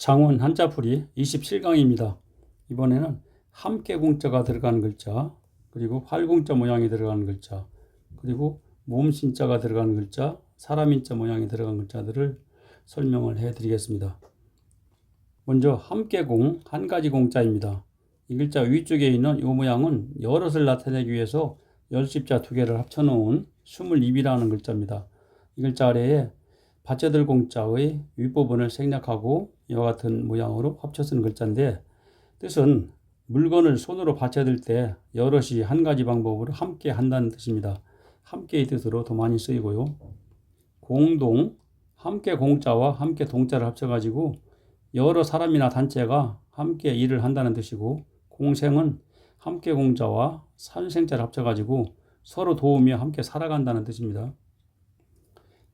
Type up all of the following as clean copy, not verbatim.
장원 한자풀이 27강입니다. 이번에는 함께 공자가 들어가는 글자, 그리고 활공자 모양이 들어가는 글자, 그리고 몸신자가 들어가는 글자, 사람인자 모양이 들어간 글자들을 설명을 해드리겠습니다. 먼저 함께공, 한 가지 공자입니다. 이 글자 위쪽에 있는 이 모양은 여럿을 나타내기 위해서 열십자 두 개를 합쳐놓은 22라는 글자입니다. 이 글자 아래에 받쳐들 공자의 윗부분을 생략하고 이와 같은 모양으로 합쳐 쓴 글자인데, 뜻은 물건을 손으로 받쳐들 때 여럿이 한 가지 방법으로 함께 한다는 뜻입니다. 함께의 뜻으로 더 많이 쓰이고요. 공동, 함께 공자와 함께 동자를 합쳐가지고 여러 사람이나 단체가 함께 일을 한다는 뜻이고, 공생은 함께 공자와 산생자를 합쳐가지고 서로 도우며 함께 살아간다는 뜻입니다.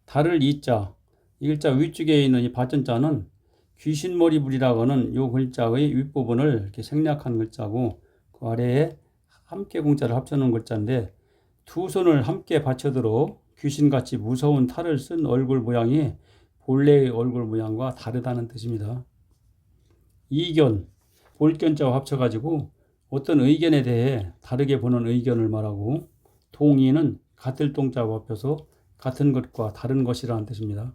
달을 이자, 이 글자 위쪽에 있는 이 받전자는 귀신머리불이라고 하는 이 글자의 윗부분을 이렇게 생략한 글자고, 그 아래에 함께 공자를 합쳐놓은 글자인데, 두 손을 함께 받쳐들어 귀신같이 무서운 탈을 쓴 얼굴 모양이 본래의 얼굴 모양과 다르다는 뜻입니다. 이견, 볼견자와 합쳐가지고 어떤 의견에 대해 다르게 보는 의견을 말하고, 동의는 같을 동자와 합해서 같은 것과 다른 것이라는 뜻입니다.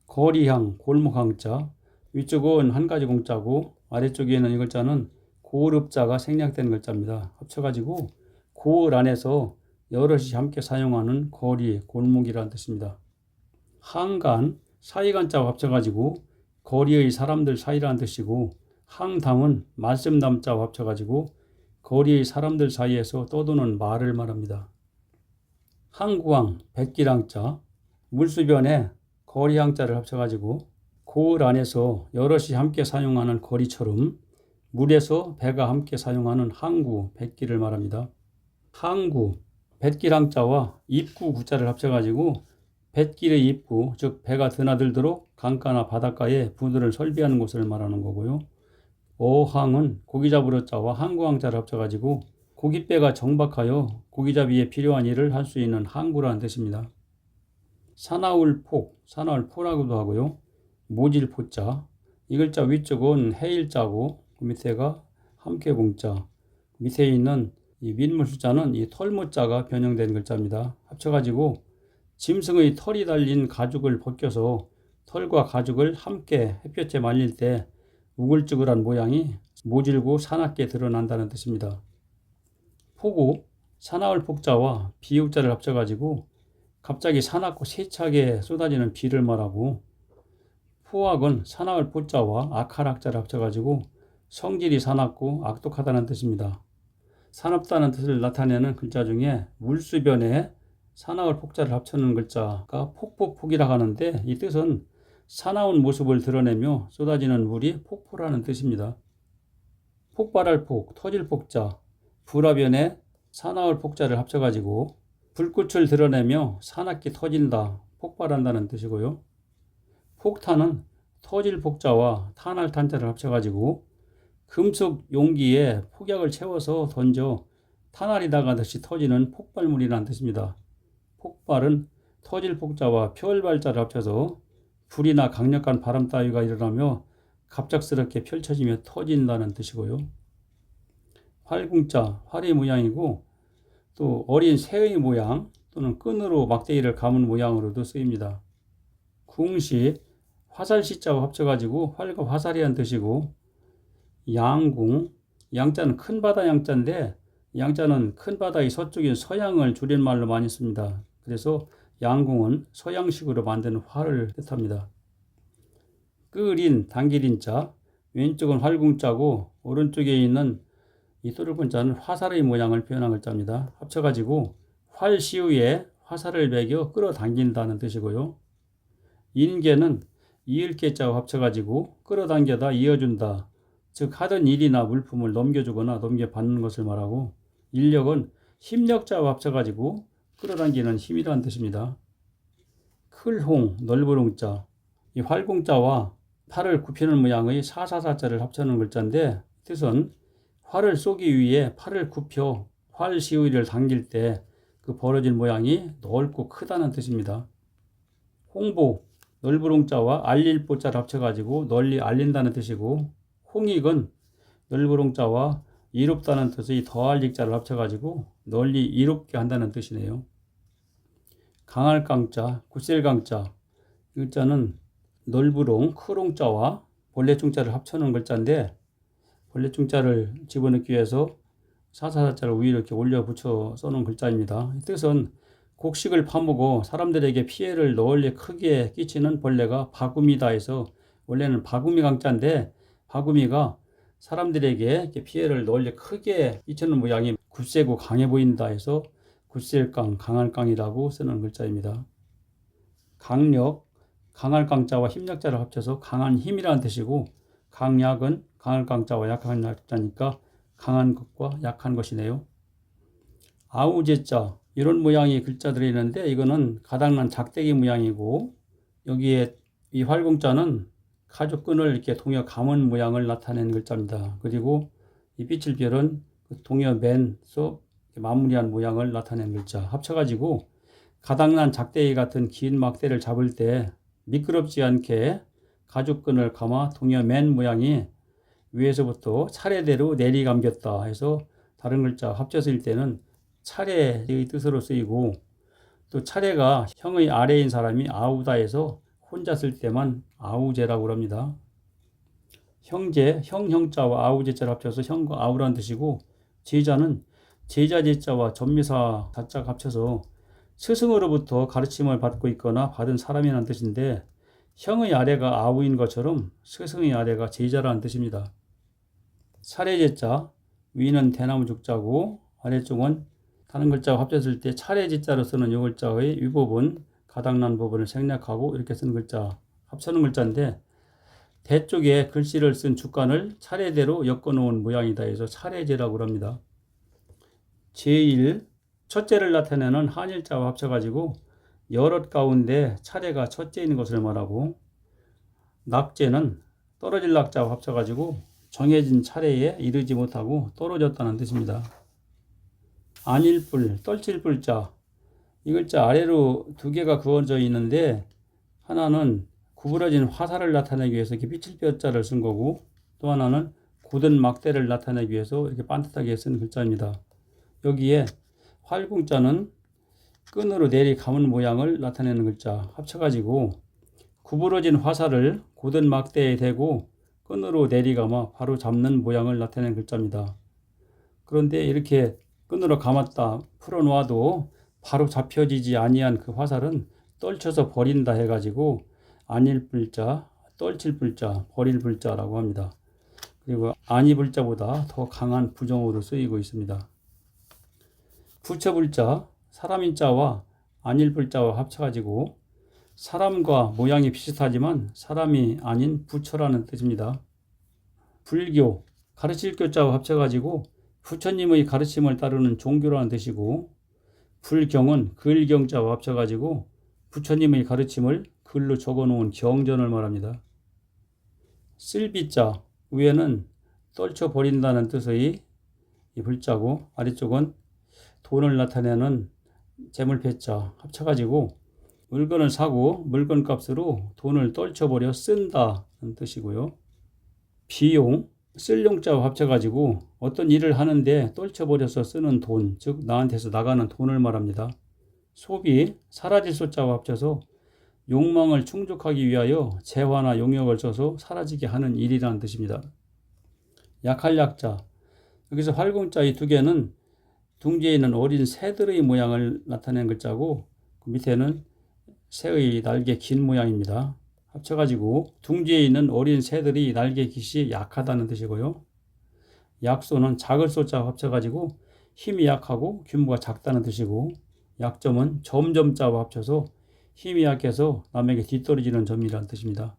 거리향, 골목항자, 위쪽은 한 가지 공자고 아래쪽에 있는 이 글자는 고을읍자가 생략된 글자입니다. 합쳐가지고 고을 안에서 여럿이 함께 사용하는 거리, 골목이라는 뜻입니다. 항간, 사이간자와 합쳐가지고 거리의 사람들 사이라는 뜻이고, 항담은 말씀담자와 합쳐가지고 거리의 사람들 사이에서 떠도는 말을 말합니다. 항구항, 백기랑자, 물수변에 거리항자를 합쳐가지고 고을 안에서 여럿이 함께 사용하는 거리처럼 물에서 배가 함께 사용하는 항구, 백기를 말합니다. 항구, 뱃길항자와 입구 구자를 합쳐가지고 뱃길의 입구, 즉 배가 드나들도록 강가나 바닷가에 부두를 설비하는 곳을 말하는 거고요. 어항은 고기잡으러 자와 항구항자를 합쳐가지고 고깃배가 정박하여 고기잡이에 필요한 일을 할 수 있는 항구라는 뜻입니다. 사나울폭, 사나울포라고도 하고요. 모질포자, 이 글자 위쪽은 해일자고 그 밑에가 함께 공자, 밑에 있는 이 민물수자는 이 털모자가 변형된 글자입니다. 합쳐가지고 짐승의 털이 달린 가죽을 벗겨서 털과 가죽을 함께 햇볕에 말릴 때 우글쭈글한 모양이 모질고 사납게 드러난다는 뜻입니다. 폭우, 사나울 폭자와 비읍자를 합쳐가지고 갑자기 사납고 세차게 쏟아지는 비를 말하고, 포악은 사나울 포자와 악할 악자를 합쳐가지고 성질이 사납고 악독하다는 뜻입니다. 사납다는 뜻을 나타내는 글자 중에 물수변에 사나울 폭자를 합쳐놓은 글자가 폭포폭이라고 하는데, 이 뜻은 사나운 모습을 드러내며 쏟아지는 물이 폭포라는 뜻입니다. 폭발할 폭, 터질 폭자, 불화변에 사나울 폭자를 합쳐가지고 불꽃을 드러내며 사납게 터진다, 폭발한다는 뜻이고요. 폭탄은 터질 폭자와 탄할 탄자를 합쳐가지고 금속 용기에 폭약을 채워서 던져 탄알이 나가듯이 터지는 폭발물이라는 뜻입니다. 폭발은 터질 폭자와 표열발자를 합쳐서 불이나 강력한 바람 따위가 일어나며 갑작스럽게 펼쳐지며 터진다는 뜻이고요. 활궁자, 활의 모양이고 또 어린 새의 모양 또는 끈으로 막대기를 감은 모양으로도 쓰입니다. 궁시, 화살시자와 합쳐가지고 활과 화살이란 뜻이고, 양궁, 양자는 큰 바다 양자인데 양자는 큰 바다의 서쪽인 서양을 줄임말로 많이 씁니다. 그래서 양궁은 서양식으로 만든 활을 뜻합니다. 끄린, 당기린자, 왼쪽은 활궁자고 오른쪽에 있는 이 뚫은 자는 화살의 모양을 표현한 글자입니다. 합쳐가지고 활시우에 화살을 매겨 끌어당긴다는 뜻이고요. 인계는 이을계자와 합쳐가지고 끌어당겨다 이어준다, 즉 하던 일이나 물품을 넘겨주거나 넘겨받는 것을 말하고, 인력은 힘력자와 합쳐가지고 끌어당기는 힘이라는 뜻입니다. 클홍, 넓은 홍자, 이 활공자와 팔을 굽히는 모양의 사사사자를 합쳐놓은 글자인데, 뜻은 활을 쏘기 위해 팔을 굽혀 활 시우이를 당길 때 그 벌어진 모양이 넓고 크다는 뜻입니다. 홍보, 넓으롱자와 알릴보자를 합쳐가지고 널리 알린다는 뜻이고, 홍익은 넓으롱자와 이롭다는 뜻의 더할릭자를 합쳐가지고 널리 이롭게 한다는 뜻이네요. 강할 강자, 굳셀 강자, 이 글자는 넓으롱, 크롱자와 벌레충자를 합쳐놓은 글자인데, 벌레충자를 집어넣기 위해서 사사사자를 위로 이렇게 올려 붙여 써놓은 글자입니다. 이 뜻은 곡식을 파먹어 사람들에게 피해를 널리 크게 끼치는 벌레가 바구미다 해서, 원래는 바구미 강자인데 바구미가 사람들에게 이렇게 피해를 널리 크게 끼치는 모양이 굳세고 강해 보인다 해서 굳셀강, 강할강이라고 쓰는 글자입니다. 강력, 강할 강자와 힘력자를 합쳐서 강한 힘이라는 뜻이고, 강약은 강할 강자와 약한 약자니까 강한 것과 약한 것이네요. 아우제자, 이런 모양의 글자들이 있는데 이거는 가닥난 작대기 모양이고, 여기에 이 활공자는 가죽끈을 이렇게 동여 감은 모양을 나타낸 글자입니다. 그리고 이 삐칠별은 동여 맨서 마무리한 모양을 나타낸 글자. 합쳐가지고 가닥난 작대기 같은 긴 막대를 잡을 때 미끄럽지 않게 가죽끈을 감아 동여 맨 모양이 위에서부터 차례대로 내리감겼다 해서 다른 글자 합쳐서 읽을 때는 차례의 뜻으로 쓰이고, 또 차례가 형의 아래인 사람이 아우다 해서 혼자 쓸 때만 아우제라고 합니다. 형제, 형자와 아우제자를 합쳐서 형과 아우라는 뜻이고, 제자는 제자제자와 전미사 자자가 합쳐서 스승으로부터 가르침을 받고 있거나 받은 사람이라는 뜻인데, 형의 아래가 아우인 것처럼 스승의 아래가 제자라는 뜻입니다. 차례제자, 위는 대나무 죽자고 아래쪽은 다른 글자와 합쳤을 때 차례제자로 쓰는 이 글자의 위부분, 가닥난 부분을 생략하고 이렇게 쓴 글자, 합쳐놓은 글자인데, 대쪽에 글씨를 쓴 주간을 차례대로 엮어놓은 모양이다 해서 차례제라고 합니다. 제1, 첫째를 나타내는 한일자와 합쳐가지고 여럿 가운데 차례가 첫째인 것을 말하고, 낙제는 떨어질 낙자와 합쳐가지고 정해진 차례에 이르지 못하고 떨어졌다는 뜻입니다. 안일불, 떨칠불자, 이 글자 아래로 두 개가 그어져 있는데, 하나는 구부러진 화살을 나타내기 위해서 이렇게 삐칠뼈자를 쓴 거고, 또 하나는 굳은 막대를 나타내기 위해서 이렇게 반듯하게 쓴 글자입니다. 여기에 활궁자는 끈으로 내리 감은 모양을 나타내는 글자, 합쳐가지고 구부러진 화살을 굳은 막대에 대고 끈으로 내리감아 바로 잡는 모양을 나타내는 글자입니다. 그런데 이렇게 끈으로 감았다 풀어놓아도 바로 잡혀지지 아니한 그 화살은 떨쳐서 버린다 해가지고 안일불자, 떨칠불자, 버릴불자라고 합니다. 그리고 안이불자보다 더 강한 부정어로 쓰이고 있습니다. 부처불자, 사람인자와 안일불자와 합쳐가지고 사람과 모양이 비슷하지만 사람이 아닌 부처라는 뜻입니다. 불교, 가르칠 교자와 합쳐가지고 부처님의 가르침을 따르는 종교라는 뜻이고, 불경은 글경자와 합쳐가지고 부처님의 가르침을 글로 적어놓은 경전을 말합니다. 쓸비자, 위에는 떨쳐버린다는 뜻의 이 불자고, 아래쪽은 돈을 나타내는 재물패자 합쳐가지고 물건을 사고 물건값으로 돈을 떨쳐버려 쓴다는 뜻이고요. 비용, 쓸 용자와 합쳐가지고 어떤 일을 하는데 떨쳐버려서 쓰는 돈, 즉 나한테서 나가는 돈을 말합니다. 소비, 사라질 소자와 합쳐서 욕망을 충족하기 위하여 재화나 용역을 써서 사라지게 하는 일이라는 뜻입니다. 약할 약자, 여기서 활공자 이 두 개는 둥지에 있는 어린 새들의 모양을 나타낸 글자고, 그 밑에는 새의 날개 긴 모양입니다. 합쳐가지고 둥지에 있는 어린 새들이 날개 깃이 약하다는 뜻이고요. 약소는 작을 소자와 합쳐가지고 힘이 약하고 규모가 작다는 뜻이고, 약점은 점점자와 합쳐서 힘이 약해서 남에게 뒤떨어지는 점이라는 뜻입니다.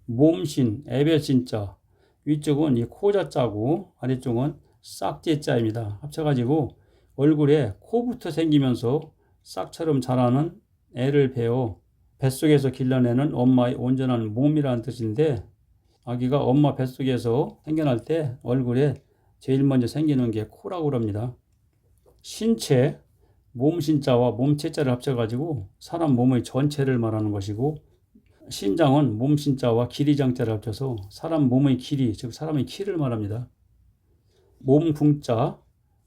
몸신, 에벨신자, 위쪽은 이 코자자고 아래쪽은 싹제자입니다. 합쳐가지고 얼굴에 코부터 생기면서 싹처럼 자라는 애를 베어 뱃속에서 길러내는 엄마의 온전한 몸이라는 뜻인데, 아기가 엄마 뱃속에서 생겨날 때 얼굴에 제일 먼저 생기는 게 코라고 합니다. 신체, 몸신자와 몸체자를 합쳐가지고 사람 몸의 전체를 말하는 것이고, 신장은 몸신자와 길이장자를 합쳐서 사람 몸의 길이, 즉 사람의 키를 말합니다. 몸궁자,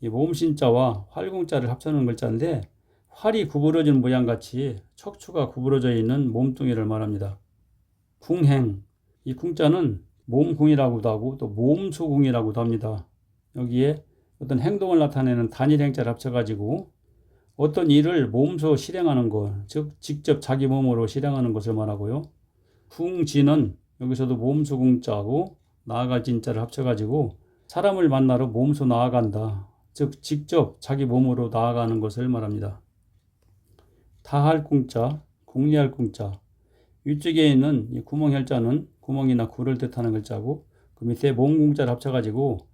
이 몸신자와 활궁자를 합쳐놓은 글자인데 활이 구부러진 모양같이 척추가 구부러져 있는 몸뚱이를 말합니다. 궁행, 이 궁자는 몸궁이라고도 하고 또 몸소궁이라고도 합니다. 여기에 어떤 행동을 나타내는 단일 행자를 합쳐가지고 어떤 일을 몸소 실행하는 것, 즉 직접 자기 몸으로 실행하는 것을 말하고요. 궁지는 여기서도 몸소궁자하고 나아갈 진자를 합쳐가지고 사람을 만나러 몸소 나아간다, 즉 직접 자기 몸으로 나아가는 것을 말합니다. 다할궁자, 궁리할궁자, 위쪽에 있는 이 구멍혈자는 구멍이나 굴을 뜻하는 글자고 그 밑에 몸궁자를 합쳐가지고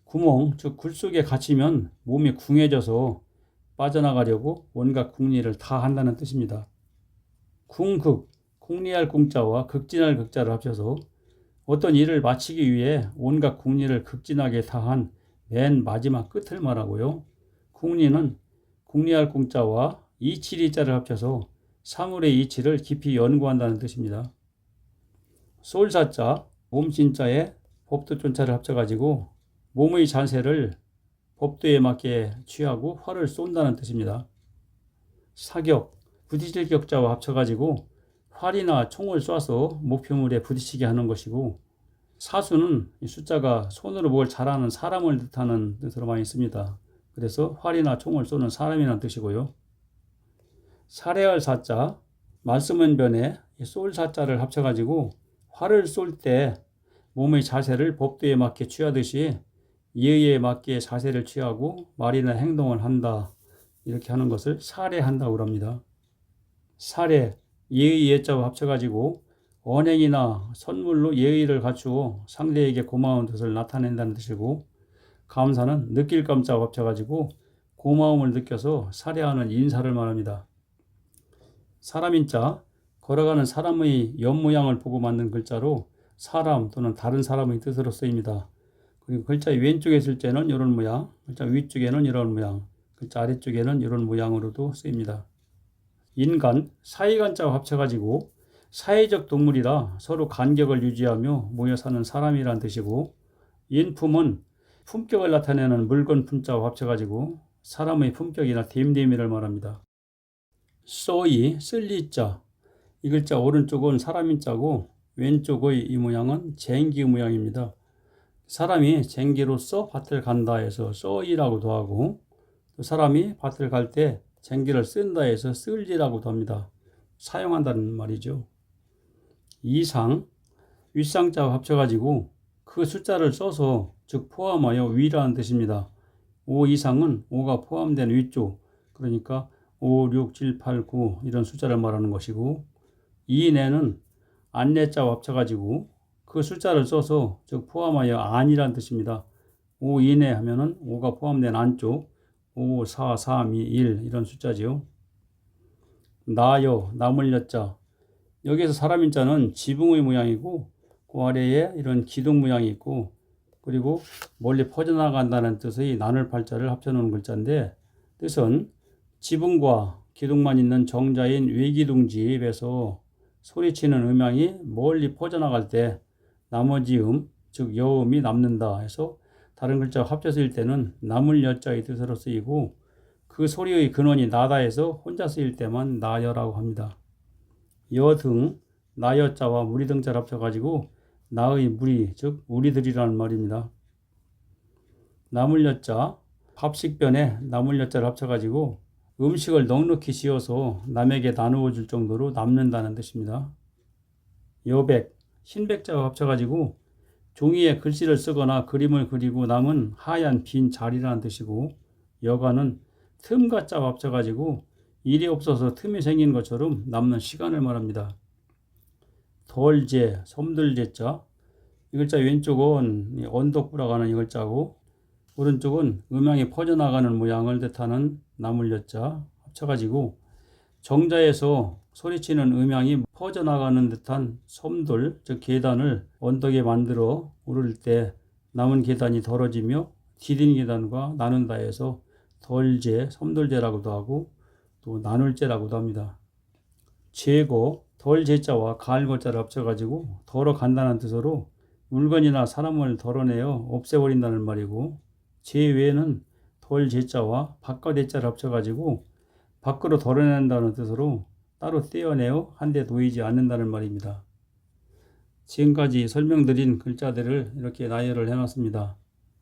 구멍, 즉 굴 속에 갇히면 몸이 궁해져서 빠져나가려고 온갖 궁리를 다 한다는 뜻입니다. 궁극, 궁리할 궁자와 극진할 극자를 합쳐서 어떤 일을 마치기 위해 온갖 궁리를 극진하게 다한 맨 마지막 끝을 말하고요. 궁리는 궁리할 궁자와 이치리자를 합쳐서 사물의 이치를 깊이 연구한다는 뜻입니다. 쏠사자, 몸신자에 법도존자를 합쳐가지고 몸의 자세를 법도에 맞게 취하고 활을 쏜다는 뜻입니다. 사격, 부딪힐 격자와 합쳐가지고 활이나 총을 쏴서 목표물에 부딪히게 하는 것이고, 사수는 숫자가 손으로 뭘 잘하는 사람을 뜻하는 뜻으로 많이 씁니다. 그래서 활이나 총을 쏘는 사람이라는 뜻이고요. 살해할 사자, 말씀은변에 쏠 사자를 합쳐가지고 활을 쏠 때 몸의 자세를 법도에 맞게 취하듯이 예의에 맞게 자세를 취하고 말이나 행동을 한다, 이렇게 하는 것을 살해한다고 합니다. 살해, 예의 예자와 합쳐가지고 언행이나 선물로 예의를 갖추어 상대에게 고마운 뜻을 나타낸다는 뜻이고, 감사는 느낄 감자와 합쳐가지고 고마움을 느껴서 살해하는 인사를 말합니다. 사람인자, 걸어가는 사람의 옆모양을 보고 만든 글자로 사람 또는 다른 사람의 뜻으로 쓰입니다. 그리고 글자 왼쪽에 있을 때는 이런 모양, 글자 위쪽에는 이런 모양, 글자 아래쪽에는 이런 모양으로도 쓰입니다. 인간, 사이간자와 합쳐가지고 사회적 동물이라 서로 간격을 유지하며 모여 사는 사람이란 뜻이고, 인품은 품격을 나타내는 물건 품자와 합쳐가지고 사람의 품격이나 됨됨이를 말합니다. 쏘이, 쓸리자, 이 글자 오른쪽은 사람인자고 왼쪽의 이 모양은 쟁기 모양입니다. 사람이 쟁기로서 밭을 간다 해서 쏘이라고도 하고, 또 사람이 밭을 갈 때 쟁기를 쓴다 해서 쓸리라고도 합니다. 사용한다는 말이죠. 이상, 윗상자와 합쳐가지고 그 숫자를 써서 즉 포함하여 위라는 뜻입니다. 5 이상은 5가 포함된 위쪽, 그러니까 5, 6, 7, 8, 9 이런 숫자를 말하는 것이고, 이내는 안내자와 합쳐가지고 그 숫자를 써서 즉 포함하여 안이라는 뜻입니다. 5 이내 하면은 5가 포함된 안쪽, 5, 4, 3, 2, 1 이런 숫자지요. 나여, 남을 여자, 여기에서 사람인자는 지붕의 모양이고 그 아래에 이런 기둥 모양이 있고, 그리고 멀리 퍼져나간다는 뜻의 나눌 팔자를 합쳐놓은 글자인데, 뜻은 지붕과 기둥만 있는 정자인 외기둥집에서 소리치는 음향이 멀리 퍼져나갈 때 나머지 즉 여음이 남는다 해서 다른 글자와 합쳐 쓰일 때는 남을 여자의 뜻으로 쓰이고, 그 소리의 근원이 나다 해서 혼자 쓰일 때만 나여라고 합니다. 여등, 나여자와 무리등자를 합쳐가지고 나의 무리, 즉 우리들이라는 말입니다. 남을 여자, 합식변에 남을 여자를 합쳐가지고 음식을 넉넉히 지어서 남에게 나누어 줄 정도로 남는다는 뜻입니다. 여백, 흰백자와 합쳐가지고 종이에 글씨를 쓰거나 그림을 그리고 남은 하얀 빈 자리라는 뜻이고, 여가는 틈가자와 합쳐가지고 일이 없어서 틈이 생긴 것처럼 남는 시간을 말합니다. 덜제, 섬들제자, 이 글자 왼쪽은 언덕부라고 하는 이 글자고 오른쪽은 음향이 퍼져나가는 모양을 뜻하는 나물 여자 합쳐가지고 정자에서 소리치는 음향이 퍼져나가는 듯한 섬들, 즉 계단을 언덕에 만들어 오를 때 남은 계단이 덜어지며 디딘 계단과 나눈다 해서 덜제, 섬들제라고도 하고 또 나눌제라고도 합니다. 제거, 덜 제자와 가을 고자를 합쳐가지고 덜어 간다는 뜻으로 물건이나 사람을 덜어내어 없애버린다는 말이고, 제 외에는 덜 제자와 바깥 제자를 합쳐가지고 밖으로 덜어낸다는 뜻으로 따로 떼어내어 한데 놓이지 않는다는 말입니다. 지금까지 설명드린 글자들을 이렇게 나열을 해놨습니다.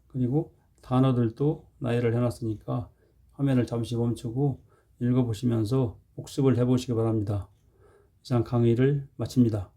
그리고 단어들도 나열을 해놨으니까 화면을 잠시 멈추고 읽어보시면서 복습을 해보시기 바랍니다. 이상 강의를 마칩니다.